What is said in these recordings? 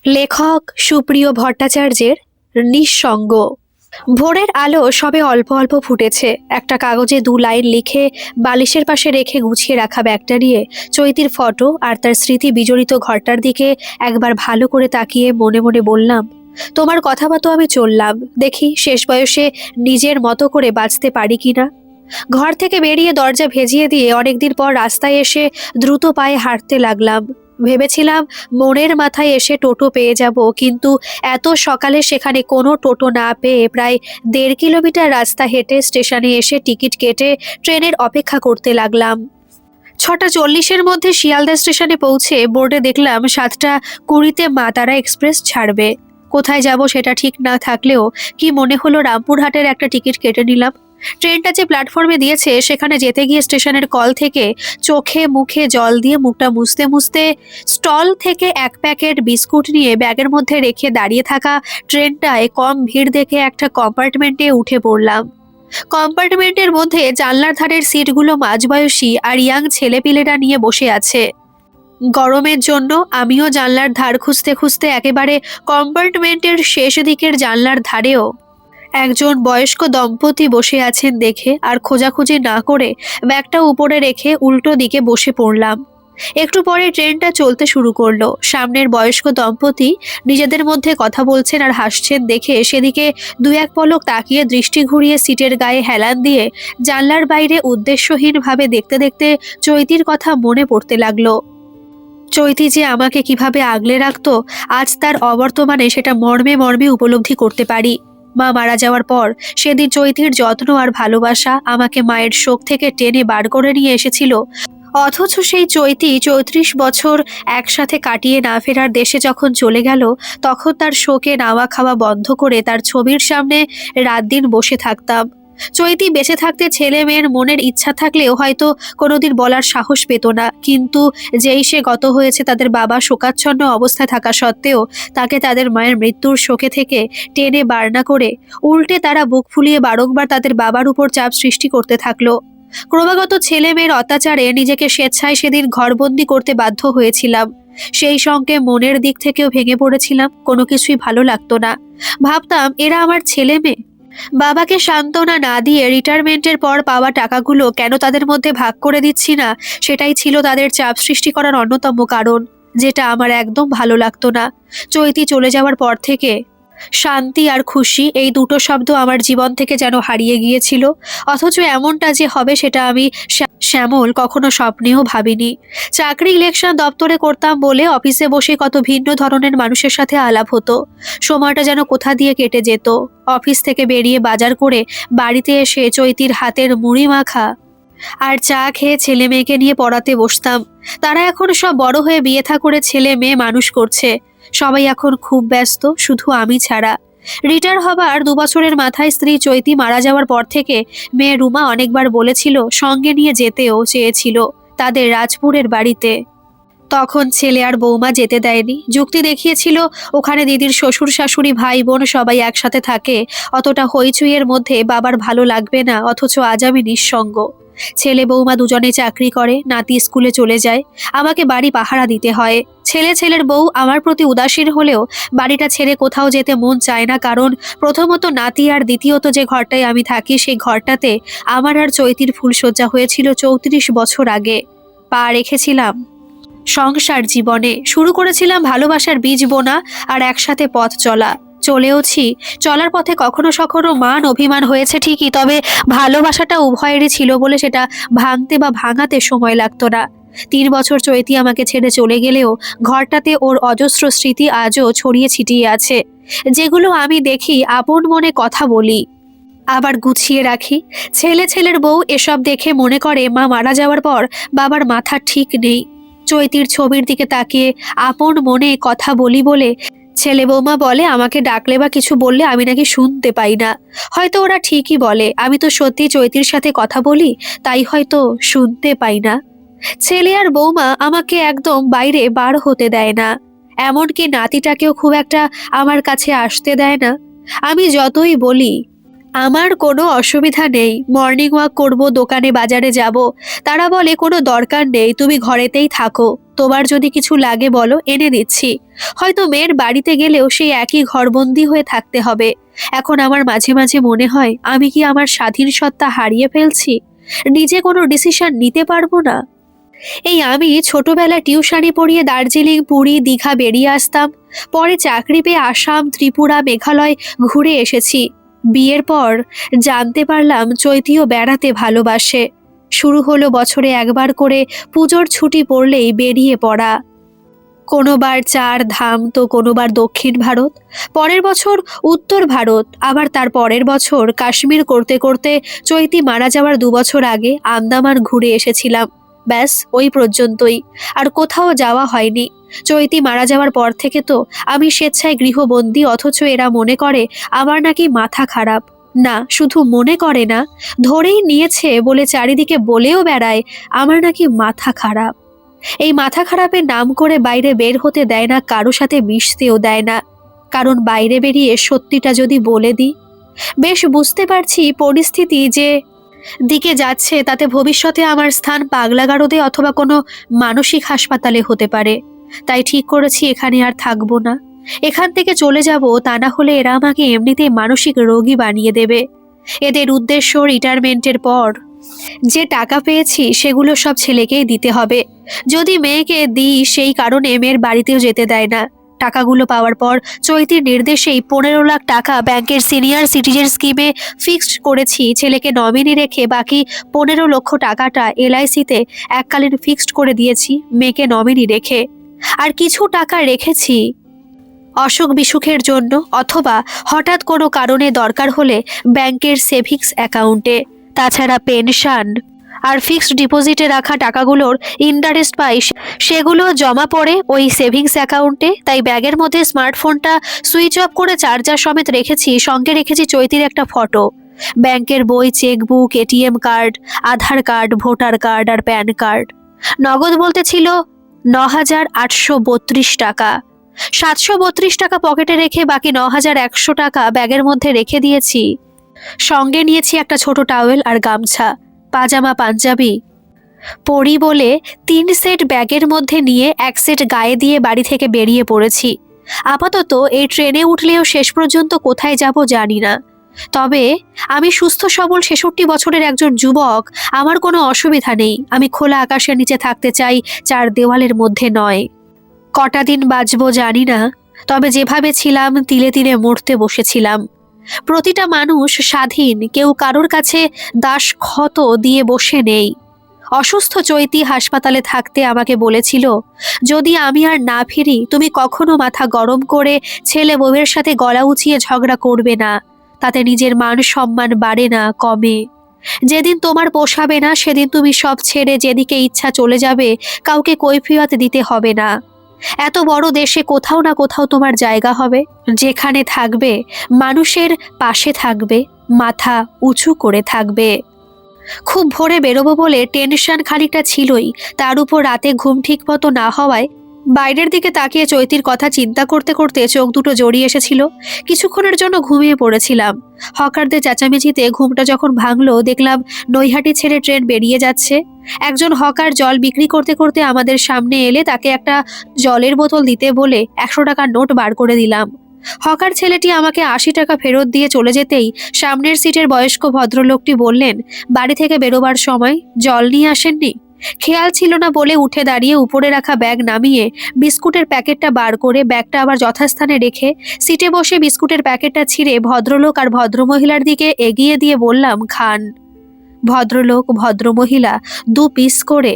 লেখক সুপ্রিয় ভট্টাচার্যের নিঃসঙ্গ। ভোরের আলো সবে অল্প অল্প ফুটেছে। একটা কাগজে 2 লাইন লিখে বালিশের পাশে রেখে গুছিয়ে রাখা ব্যাগটা নিয়ে চৈতির ফটো আর তার স্মৃতি বিজড়িত ঘরটার দিকে একবার ভালো করে তাকিয়ে মনে মনে বললাম, তোমার কথা মতো আমি চললাম, দেখি শেষ বয়সে নিজের মতো করে বাঁচতে পারি কিনা। ঘর থেকে বেরিয়ে দরজা ভেজিয়ে দিয়ে অনেকদিন পর রাস্তায় এসে দ্রুত পায়ে হাঁটতে লাগলাম। ভেবেছিলাম মনের মাথায় এসে টোটো পেয়ে যাব, কিন্তু এত সকালে সেখানে কোনো টোটো না পেয়ে প্রায় 1.5 কিলোমিটার রাস্তা হেঁটে স্টেশনে এসে টিকিট কেটে ট্রেনের অপেক্ষা করতে লাগলাম। 6টা 40-এর মধ্যে শিয়ালদা স্টেশনে পৌঁছে বোর্ডে দেখলাম 7টা 20-তে মা তারা এক্সপ্রেস ছাড়বে। কোথায় যাব সেটা ঠিক না থাকলেও কি মনে হলো রামপুরহাটের একটা টিকিট কেটে নিলাম। ট্রেনটা যে প্ল্যাটফর্মে দিয়েছে সেখানে যেতে গিয়ে স্টেশনের কল থেকে চোখে মুখে জল দিয়ে মুখটা মুছতে মুছতে স্টল থেকে 1 প্যাকেট বিস্কুট নিয়ে ব্যাগের মধ্যে রেখে দাঁড়িয়ে থাকা ট্রেনটায় কম ভিড় দেখে একটা কম্পার্টমেন্টে উঠে পড়লাম। কম্পার্টমেন্টের মধ্যে জানলার ধারের সিটগুলো মাঝবয়সী আর ইয়াং ছেলেপিলেরা নিয়ে বসে আছে। গরমের জন্য আমিও জানলার ধার খুঁজতে খুঁজতে একেবারে কম্পার্টমেন্টের শেষ দিকের জানলার ধারেও একজন বয়স্ক দম্পতি বসে আছেন দেখে আর খোঁজাখুঁজি না করে ব্যাগটা উপরে রেখে উল্টো দিকে বসে পড়লাম। একটু পরে ট্রেনটা চলতে শুরু করলো। সামনের বয়স্ক দম্পতি নিজেদের মধ্যে কথা বলছেন আর হাসছেন দেখে সেদিকে 2-1 পলক তাকিয়ে দৃষ্টি ঘুরিয়ে সিটের গায়ে হেলান দিয়ে জানলার বাইরে উদ্দেশ্যহীনভাবে দেখতে দেখতে চৈতির কথা মনে পড়তে লাগলো। চৈতি যে আমাকে কিভাবে আগলে রাখতো, আজ তার অবর্তমানে সেটা মর্মে মর্মে উপলব্ধি করতে পারি। মা মারা যাওয়ার পর সেদিন চৈতির যত্ন আর ভালোবাসা আমাকে মায়ের শোক থেকে টেনে বার করে নিয়ে এসেছিল, অথচ সেই চৈতি 34 বছর একসাথে কাটিয়ে না ফেরার দেশে যখন চলে গেল, তখন তার শোকে নাওয়া খাওয়া বন্ধ করে তার ছবির সামনে রাত দিন বসে থাকতাম। চৈতি বেঁচে থাকতে ছেলে মেয়ের মনের ইচ্ছা থাকলেও হয়তো কোনোদিন বলার সাহস পেত না, কিন্তু যেই সে গত হয়েছে তাদের বাবা শোকাচ্ছন্ন অবস্থায় থাকা সত্ত্বেও তাকে তাদের মায়ের মৃত্যুর শোকে থেকে টেনে বার না করে উল্টে তারা বুক ফুলিয়ে বারংবার তাদের বাবার উপর চাপ সৃষ্টি করতে থাকলো। ক্রমাগত ছেলে মেয়ের অত্যাচারে নিজেকে স্বেচ্ছায় সেদিন ঘরবন্দি করতে বাধ্য হয়েছিলাম। সেই সঙ্গে মনের দিক থেকেও ভেঙে পড়েছিলাম, কোনো কিছুই ভালো লাগতো না। ভাবতাম এরা আমার ছেলে মেয়ে। বাবাকে সান্ত্বনা না দিয়ে রিটায়ারমেন্টের পর পাওয়া টাকাগুলো কেন তাদের মধ্যে ভাগ করে দিচ্ছি না, সেটাই ছিল তাদের চাপ সৃষ্টি করার অন্যতম কারণ, যেটা আমার একদম ভালো লাগতো না। চৈতি চলে যাওয়ার পর থেকে শান্তি আর খুশি এই দুটো শব্দ আমার জীবন থেকে যেন হারিয়ে গিয়েছিল, অথচ এমনটা যে হবে সেটা আমি শ্যামল কখনো স্বপ্নেও ভাবিনি। চাকরি ইলেকশন দপ্তরে করতাম বলে অফিসে বসে কত ভিন্ন ধরনের মানুষের সাথে আলাপ হতো। সময়টা যেন কোথা দিয়ে কেটে যেত। অফিস থেকে বেরিয়ে বাজার করে বাড়িতে এসে চৈতির হাতের মুড়ি মাখা আর চা খেয়ে ছেলে মেয়েকে নিয়ে পড়াতে বসতাম। তারা এখন সব বড় হয়ে বিয়ে থা করে ছেলে মেয়ে মানুষ করছে। সবাই এখন খুব ব্যস্ত, শুধু আমি ছাড়া। রিটায়ার হবার 2 বছরের মাথায় স্ত্রী চৈতি মারা যাওয়ার পর থেকে মেয়ে রুমা অনেকবার বলেছিল, সঙ্গে নিয়ে যেতেও চেয়েছিল তাদের রাজপুরের বাড়িতে। তখন ছেলে আর বৌমা যেতে দেয়নি, যুক্তি দেখিয়েছিল ওখানে দিদির শ্বশুর শাশুড়ি ভাই বোন সবাই একসাথে থাকে, অতটা হইচইয়ের মধ্যে বাবার ভালো লাগবে না, অথচ আজ আমি নিঃসঙ্গ। ছেলে বৌমা দুজনে চাকরি করে, নাতি স্কুলে চলে যায়, আমাকে বাড়ি পাহারা দিতে হয়। ছেলের বউ আমার প্রতি উদাসীন হলেও বাড়িটা ছেড়ে কোথাও যেতে মন চায় না, কারণ প্রথমত নাতি আর দ্বিতীয়ত যে ঘরটায় আমি থাকি সেই ঘরটাতে আমার আর চৈতির ফুলশয্যা হয়েছিল 34 বছর আগে। পা রেখেছিলাম সংসার জীবনে, শুরু করেছিলাম ভালোবাসার বীজ বোনা আর একসাথে পথ চলা। চলেওছি, চলার পথে কখনো সখনো মান অভিমান হয়েছে ঠিকই, তবে ভালোবাসাটা উভয়েরই ছিল বলে সেটা ভাঙতে বা ভাঙাতে সময় লাগতো না। 3 বছর চৈতি আমাকে ছেড়ে চলে গেলেও ঘরটাতে ওর অজস্র স্মৃতি আজও ছড়িয়ে ছিটিয়ে আছে, যেগুলো আমি দেখি, আপন মনে কথা বলি, আবার গুছিয়ে রাখি। ছেলের বউ এসব দেখে মনে করে মা মারা যাওয়ার পর বাবার মাথা ঠিক নেই। চৈতির ছবির দিকে তাকিয়ে আপন মনে কথা বলি বলে ছেলে বৌমা বলে আমাকে ডাকলে বা কিছু বললে আমি নাকি শুনতে পাই না। হয়তো ওরা ঠিকই বলে, আমি তো সত্যি চৈতির সাথে কথা বলি, তাই হয়তো শুনতে পাই না। ছেলে আর বৌমা আমাকে একদম বাইরে বার হতে দেয় না, এমনকি নাতিটাকেও খুব একটা আমার কাছে আসতে দেয় না। আমি যতই বলি আমার কোনো অসুবিধা নেই, মর্নিং ওয়াক করব, দোকানে বাজারে যাব, তারা বলে কোনো দরকার নেই, তুমি ঘরেতেই থাকো। তোমার যদি কিছু লাগে বলো, এনে দিচ্ছি। হয়তো মেয়ের বাড়িতে গেলেও সেই একই ঘরবন্দি হয়ে থাকতে হবে। এখন আমার মাঝে মাঝে মনে হয়, আমি কি আমার স্বাধীন সত্তা হারিয়ে ফেলছি? নিজে কোনো ডিসিশন নিতে পারবো না। এই আমি ছোটবেলা টিউশনি পড়িয়ে দার্জিলিং, পুরী, দীঘা বেরিয়ে আসতাম। পরে চাকরি পেয়ে আসাম, ত্রিপুরা, মেঘালয় ঘুরে এসেছি। বিয়ের পর জানতে পারলাম চৈতিও বেড়াতে ভালোবাসে। শুরু হলো বছরে একবার করে পুজোর ছুটি পড়লেই বেরিয়ে পড়া। কোনোবার চার ধাম, তো কোনোবার দক্ষিণ ভারত, পরের বছর উত্তর ভারত, আবার তার পরের বছর কাশ্মীর করতে করতে চৈতি মারা যাওয়ার 2 বছর আগে আন্দামান ঘুরে এসেছিলাম। ব্যাস ওই পর্যন্তই, আর কোথাও যাওয়া হয়নি। চৈতি মারা যাওয়ার পর থেকে তো আমি স্বেচ্ছায় গৃহবন্দী, অথচ এরা মনে করে আমার নাকি মাথা খারাপ। না, শুধু মনে করে না, ধরেই নিয়েছে বলে চারিদিকে বলেও বেড়ায় আমার নাকি মাথা খারাপ। এই মাথা খারাপের নাম করে বাইরে বের হতে দেয় না, কারো সাথে মিশতেও দেয় না। কারণ বাইরে বেরিয়ে সত্যিটা যদি বলে দিই, বেশ বুঝতে পারছি পরিস্থিতি যে দিকে যাচ্ছে তাতে ভবিষ্যতে আমার স্থান পাগলাগারদে অথবা কোনো মানসিক হাসপাতালে হতে পারে। তাই ঠিক করেছি এখানে আর থাকবো না। এখান থেকে চলে যাব, তা না হলে এরা আমাকে এমনিতেই মানসিক রোগী বানিয়ে দেবে। এদের উদ্দেশ্য রিটায়ারমেন্টের পর যে টাকা পেয়েছি সেগুলো সব ছেলেকেই দিতে হবে। যদি মেয়েকে দিই সেই কারণে মেয়ের বাড়িতেও যেতে দেয় না। টাকাগুলো পাওয়ার পর চৈতির নির্দেশেই 15 লাখ টাকা ব্যাংকের সিনিয়র সিটিজেন স্কিমে ফিক্সড করেছি। ছেলেকে নমিনি রেখে বাকি 15 লক্ষ টাকাটা এলআইসিতে এককালীন ফিক্সড করে দিয়েছি মেয়েকে নমিনি রেখে। আর কিছু টাকা রেখেছি অসুখ বিসুখের জন্য, অথবা হঠাৎ কোনো কারণে দরকার হলে ব্যাংকের সেভিংস অ্যাকাউন্টে। তাছাড়া পেনশন আর ফিক্সড ডিপোজিটে রাখা টাকাগুলোর ইন্টারেস্ট পাই, সেগুলো জমা পড়ে ওই সেভিংস অ্যাকাউন্টে। তাই ব্যাগের মধ্যে স্মার্টফোনটা সুইচ অফ করে চার্জার সমেত রেখেছি। সঙ্গে রেখেছি চৈতির একটা ফটো, ব্যাংকের বই, চেকবুক, এটিএম কার্ড, আধার কার্ড, ভোটার কার্ড আর প্যান কার্ড। নগদ বলতে ছিল 9,832 টাকা। 732 টাকা পকেটে রেখে বাকি 9,100 টাকা ব্যাগের মধ্যে রেখে দিয়েছি। সঙ্গে নিয়েছি একটা ছোট টাওয়েল আর গামছা, পাজামা, পাঞ্জাবি পরি বলে 3 সেট ব্যাগের মধ্যে নিয়ে 1 সেট গায়ে দিয়ে বাড়ি থেকে বেরিয়ে পড়েছি। আপাতত এই ট্রেনে উঠলেও শেষ পর্যন্ত কোথায় যাব জানি না। তবে আমি সুস্থ সবল 66 বছরের একজন যুবক, আমার কোনো অসুবিধা নেই। আমি খোলা আকাশের নিচে থাকতে চাই, 4 দেওয়ালের মধ্যে নয়। কটা দিন বাঁচবো জানি না, তবে যেভাবে ছিলাম তিলে তিলে মরতে বসেছিলাম। প্রতিটা মানুষ স্বাধীন, কেউ কারোর কাছে দাসখত দিয়ে বসে নেই। অসুস্থ চৈতি হাসপাতালে থাকতে আমাকে বলেছিল, যদি আমি আর না ফিরি তুমি কখনো মাথা গরম করে ছেলে বউয়ের সাথে গলা উঁচিয়ে ঝগড়া করবে না, তাতে নিজের মান সম্মান বাড়ে না, কমে। যেদিন তোমার পোষাবে না সেদিন তুমি সব ছেড়ে যেদিকে ইচ্ছা চলে যাবে, কাউকে কৈফিয়ত দিতে হবে না। এত বড় দেশে কোথাও না কোথাও তোমার জায়গা হবে, যেখানে থাকবে মানুষের পাশে থাকবে, মাথা উঁচু করে থাকবে। খুব ভোরে বেরোবো বলে টেনশন খানিকটা ছিলই, তার উপর রাতে ঘুম ঠিক মতো না হওয়ায় বাইরের দিকে তাকিয়ে চৈতির কথা চিন্তা করতে করতে চোখ দুটো জড়িয়ে এসেছিল। কিছুক্ষণের জন্য ঘুমিয়ে পড়েছিলাম। হকারদের চেঁচামেচিতে ঘুমটা যখন ভাঙলো, দেখলাম নৈহাটি ছেড়ে ট্রেন বেরিয়ে যাচ্ছে। একজন হকার জল বিক্রি করতে করতে আমাদের সামনে এলে তাকে একটা জলের বোতল দিতে বলে 100 টাকার নোট বার করে দিলাম। হকার ছেলেটি আমাকে 80 টাকা ফেরত দিয়ে চলে যেতেই সামনের সিটের বয়স্ক ভদ্রলোকটি বললেন, বাড়ি থেকে বেরোবার সময় জল নিয়ে আসেননি? খেয়াল ছিল না বলে উঠে দাঁড়িয়ে উপরে রাখা ব্যাগ নামিয়ে বিস্কুটের প্যাকেটটা বার করে ব্যাগটা আবার যথাস্থানে রেখে সিটে বসে বিস্কুটের প্যাকেটটা ছিঁড়ে ভদ্রলোক আর ভদ্রমহিলার দিকে এগিয়ে দিয়ে বললাম, খান। ভদ্রলোক ভদ্রমহিলা 2 পিস করে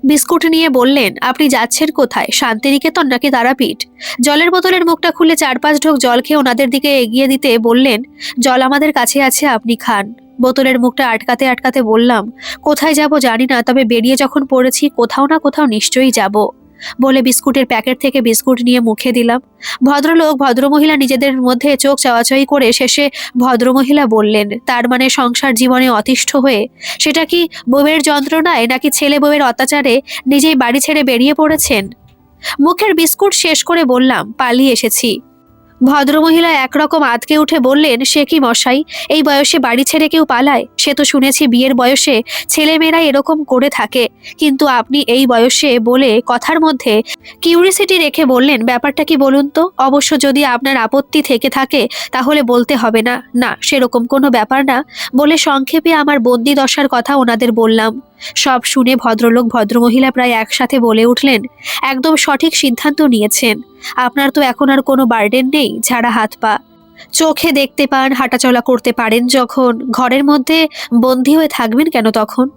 বিস্কুট নিয়ে বললেন, আপনি যাচ্ছেন কোথায়, শান্তিনিকেতন নাকি তারাপীঠ? জলের বোতলের মুখটা খুলে 4-5 ঢোক জল খেয়ে ওনাদের দিকে এগিয়ে দিতে বললেন, জল আমাদের কাছে আছে, আপনি খান। বোতলের মুখটা আটকাতে আটকাতে বললাম, কোথায় যাব জানি না, তবে বেরিয়ে যখন পড়েছি কোথাও না কোথাও নিশ্চয়ই যাব, বলে বিস্কুটের প্যাকেট থেকে বিস্কুট নিয়ে মুখে দিলাম। ভদ্রলোক ভদ্রমহিলা নিজেদের মধ্যে চোখ চাওয়াচাওয়ি করে শেষে ভদ্রমহিলা বললেন, তার মানে সংসার জীবনে অতিষ্ঠ হয়ে, সেটা কি বউয়ের যন্ত্রণায় নাকি ছেলে বউয়ের অত্যাচারে নিজেই বাড়ি ছেড়ে বেরিয়ে পড়েছেন? মুখের বিস্কুট শেষ করে বললাম, পালিয়ে এসেছি। ভদ্রমহিলা একরকম আঁতকে উঠে বললেন, সে কি মশাই, এই বয়সে বাড়ি ছেড়ে কেউ পালায়? সে তো শুনেছি বিয়ের বয়সে ছেলেমেয়েরা এরকম করে থাকে, কিন্তু আপনি এই বয়সে বলে কথার মধ্যে কিউরিসিটি রেখে বললেন, ব্যাপারটা কি বলুন তো? অবশ্য যদি আপনার আপত্তি থেকে থাকে তাহলে বলতে হবে না। না, সেরকম কোনো ব্যাপার না বলে সংক্ষেপে আমার বন্দি দশার কথা ওনাদের বললাম। সব শুনে ভদ্রলোক ভদ্রমহিলা প্রায় একসাথে বলে উঠলেন, একদম সঠিক সিদ্ধান্ত নিয়েছেন। আপনার তো এখন আর কোনো বার্ডেন নেই, ঝাড়া হাত পা, চোখে দেখতে পান, হাঁটাচলা করতে পারেন যখন, ঘরের মধ্যে বন্দী হয়ে থাকবেন কেন তখন?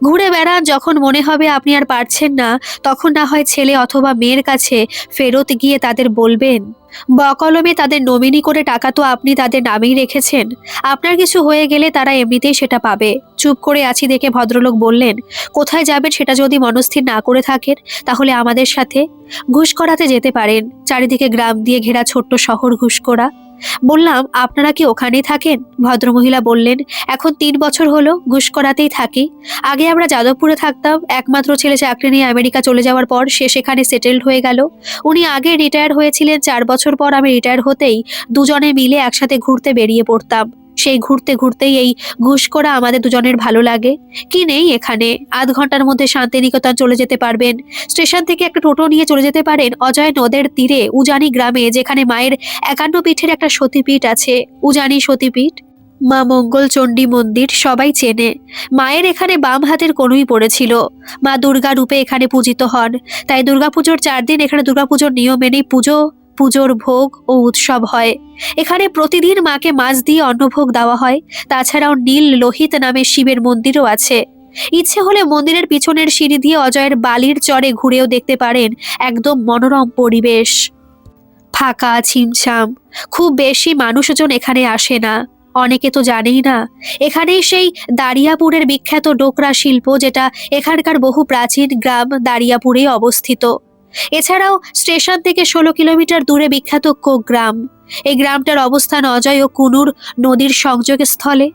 ঘুরে বেড়ান, যখন মনে হবে আপনি আর পারছেন না তখন না হয় ছেলে অথবা মেয়ের কাছে ফেরত গিয়ে তাদের বলবেন। বকলমে তাদের নমিনি করে টাকা তো আপনি তাদের নামেই রেখেছেন। আপনার কিছু হয়ে গেলে তারা এমনিতেই সেটা পাবে। চুপ করে আছি দেখে ভদ্রলোক বললেন, কোথায় যাবেন সেটা যদি মনস্থির না করে থাকেন তাহলে আমাদের সাথে ঘুষকরাতে যেতে পারেন। চারিদিকে গ্রাম দিয়ে ঘেরা ছোট্ট শহর ঘুষকরা। বললাম, আপনারা কি ওখানেই থাকেন? ভদ্রমহিলা বললেন, এখন 3 বছর হলো ঘুষকরাতেই থাকি। আগে আমরা যাদবপুরে থাকতাম। একমাত্র ছেলে চাকরি নিয়ে আমেরিকা চলে যাওয়ার পর সে সেখানে সেটেলড হয়ে গেল। উনি আগে রিটায়ার হয়েছিলেন। 4 বছর পর আমি রিটায়ার হতেই দুজনে মিলে একসাথে ঘুরতে বেরিয়ে পড়তাম। সেই ঘুরতে ঘুরতেই এই ঘুষকরা আমাদের দুজনের ভালো লাগে। কি নেই এখানে? আধ ঘন্টার মধ্যে শান্তিনিকেতন চলে যেতে পারবেন। স্টেশন থেকে একটা টোটো নিয়ে চলে যেতে পারেন অজয় নদের তীরে উজানি গ্রামে, যেখানে মায়ের 51 পীঠের একটা সতীপীঠ আছে। উজানি সতীপীঠ, মা মঙ্গল চণ্ডী মন্দির সবাই চেনে। মায়ের এখানে বাম হাতের কনুই পড়েছিল। মা দুর্গা রূপে এখানে পূজিত হন। তাই দুর্গাপুজোর 4 দিন এখানে দুর্গাপুজোর নিয়ম মেনেই পুজোর ভোগ ও উৎসব হয়। এখানে প্রতিদিন মাকে মাছ দিয়ে অন্নভোগ দেওয়া হয়। তাছাড়াও নীল লোহিত নামে শিবের মন্দিরও আছে। ইচ্ছে হলে মন্দিরের পিছনের সিঁড়ি দিয়ে অজয়ের বালির চরে ঘুরেও দেখতে পারেন। একদম মনোরম পরিবেশ, ফাঁকা ছিমছাম। খুব বেশি মানুষজন এখানে আসে না। অনেকে তো জানেই না এখানেই সেই দারিয়াপুরের বিখ্যাত ডোকরা শিল্প, যেটা এখানকার বহু প্রাচীন গ্রাম দারিয়াপুরেই অবস্থিত। এছাড়াও স্টেশন থেকে 16 কিলোমিটার দূরে বিখ্যাত কোক গ্রাম। এই গ্রামটার অবস্থান অজয় ও কুনুর নদীর সংযোগ স্থলে।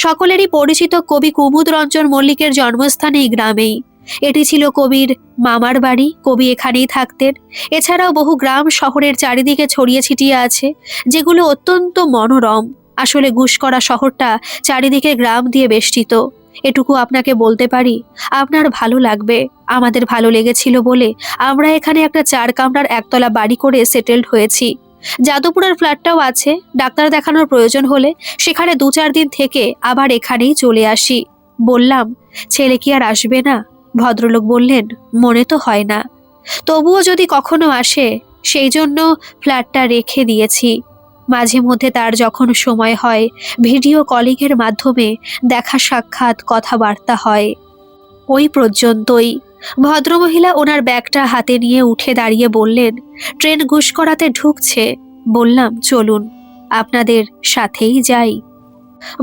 সকলেরই পরিচিত কবি কুমুদ রঞ্জন মল্লিকের জন্মস্থান এই গ্রামেই। এটি ছিল কবির মামার বাড়ি। কবি এখানেই থাকতেন। এছাড়াও বহু গ্রাম শহরের চারিদিকে ছড়িয়ে ছিটিয়ে আছে, যেগুলো অত্যন্ত মনোরম। আসলে গুসকরা শহরটা চারিদিকে গ্রাম দিয়ে বেষ্টিত। এটুকু আপনাকে বলতে পারি, আপনার ভালো লাগবে। আমাদের ভালো লেগেছিল বলে আমরা এখানে একটা 4 কামরার একতলা বাড়ি করে সেটেলড হয়েছি। যাদবপুরের ফ্ল্যাটটাও আছে। ডাক্তার দেখানোর প্রয়োজন হলে সেখানে 2-4 দিন থেকে আবার এখানেই চলে আসি। বললাম, ছেলে কি আর আসবে না? ভদ্রলোক বললেন, মনে তো হয় না, তবুও যদি কখনো আসে সেই জন্য ফ্ল্যাটটা রেখে দিয়েছি। মাঝে মধ্যে তার যখন সময় হয় ভিডিও কলিংয়ের মাধ্যমে দেখা সাক্ষাৎ কথাবার্তা হয়। ওই পর্যন্তই। ভদ্রমহিলা ওনার ব্যাগটা হাতে নিয়ে উঠে দাঁড়িয়ে বললেন, ট্রেন গুসকরাতে ঢুকছে। বললাম, চলুন, আপনাদের সাথেই যাই।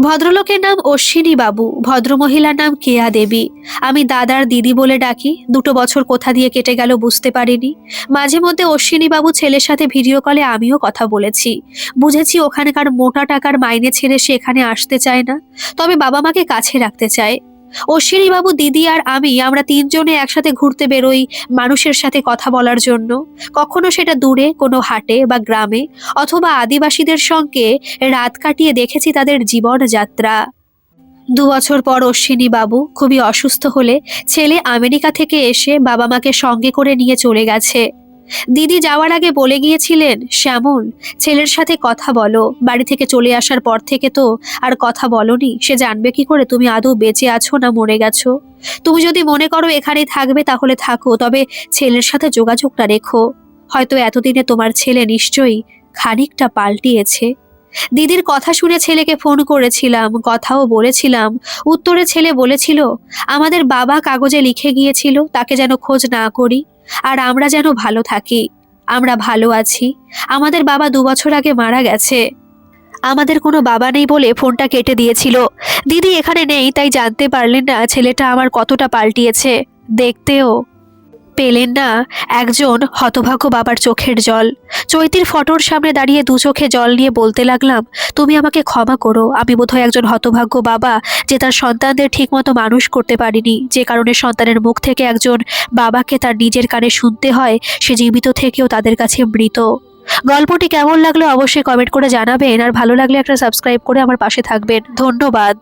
ভদ্রলোকের নাম অশ্বিনী বাবু, ভদ্রমহিলার নাম কেয়া দেবী। আমি দাদার দিদি বলে ডাকি। 2 বছর কোথা দিয়ে কেটে গেল বুঝতে পারিনি। মাঝে মধ্যে অশ্বিনী বাবু ছেলের সাথে ভিডিও কলে আমিও কথা বলেছি। বুঝেছি ওখানকার মোটা টাকার মাইনে ছেড়ে সে এখানে আসতে চায় না, তবে বাবা মাকে কাছে রাখতে চায়। অশ্বিনী বাবু, দিদি আর আমরা 3 জনে একসাথে ঘুরতে বেরোই মানুষের সাথে কথা বলার জন্য। কখনো সেটা দূরে কোনো হাটে বা গ্রামে, অথবা আদিবাসীদের সঙ্গে রাত কাটিয়ে দেখেছি তাদের জীবনযাত্রা। 2 বছর পর অশ্বিনী বাবু খুবই অসুস্থ হলে ছেলে আমেরিকা থেকে এসে বাবা মাকে সঙ্গে করে নিয়ে চলে গেছে। দিদি যাওয়ার আগে বলে গিয়েছিলেন, শ্যামল, ছেলের সাথে কথা বলো। বাড়ি থেকে চলে আসার পর থেকে তো আর কথা বলনি। সে জানবে কি করে তুমি আদৌ বেঁচে আছো না মরে গেছো? তুমি যদি মনে করো এখানেই থাকবে তাহলে থাকো, তবে ছেলের সাথে যোগাযোগটা রেখো। হয়তো এতদিনে তোমার ছেলে নিশ্চয়ই খানিকটা পাল্টিয়েছে। দিদির কথা শুনে ছেলেকে ফোন করেছিলাম, কথাও বলেছিলাম। উত্তরে ছেলে বলেছিল, আমাদের বাবা কাগজে লিখে গিয়েছিল তাকে যেন খোঁজ না করি, আর আমরা যেন ভালো থাকি। আমরা ভালো আছি। আমাদের বাবা 2 বছর আগে মারা গেছে। আমাদের কোনো বাবা নেই বলে ফোনটা কেটে দিয়েছিল। দিদি এখানে নেই, তাই জানতে পারলেন না ছেলেটা আমার কতটা পাল্টিয়েছে। দেখতেও পেলেন না একজন হতভাগ্য বাবার চোখের জল। চৈতির ফটোর সামনে দাঁড়িয়ে 2 চোখে জল নিয়ে বলতে লাগলাম, তুমি আমাকে ক্ষমা করো। আমি বোধহয় একজন হতভাগ্য বাবা, যে তার সন্তানদের ঠিকমতো মানুষ করতে পারিনি, যে কারণে সন্তানের মুখ থেকে একজন বাবাকে তার নিজের কানে শুনতে হয় সে জীবিত থেকেও তাদের কাছে মৃত। গল্পটি কেমন লাগলো অবশ্যই কমেন্ট করে জানাবেন, আর ভালো লাগলে একটা সাবস্ক্রাইব করে আমার পাশে থাকবেন। ধন্যবাদ।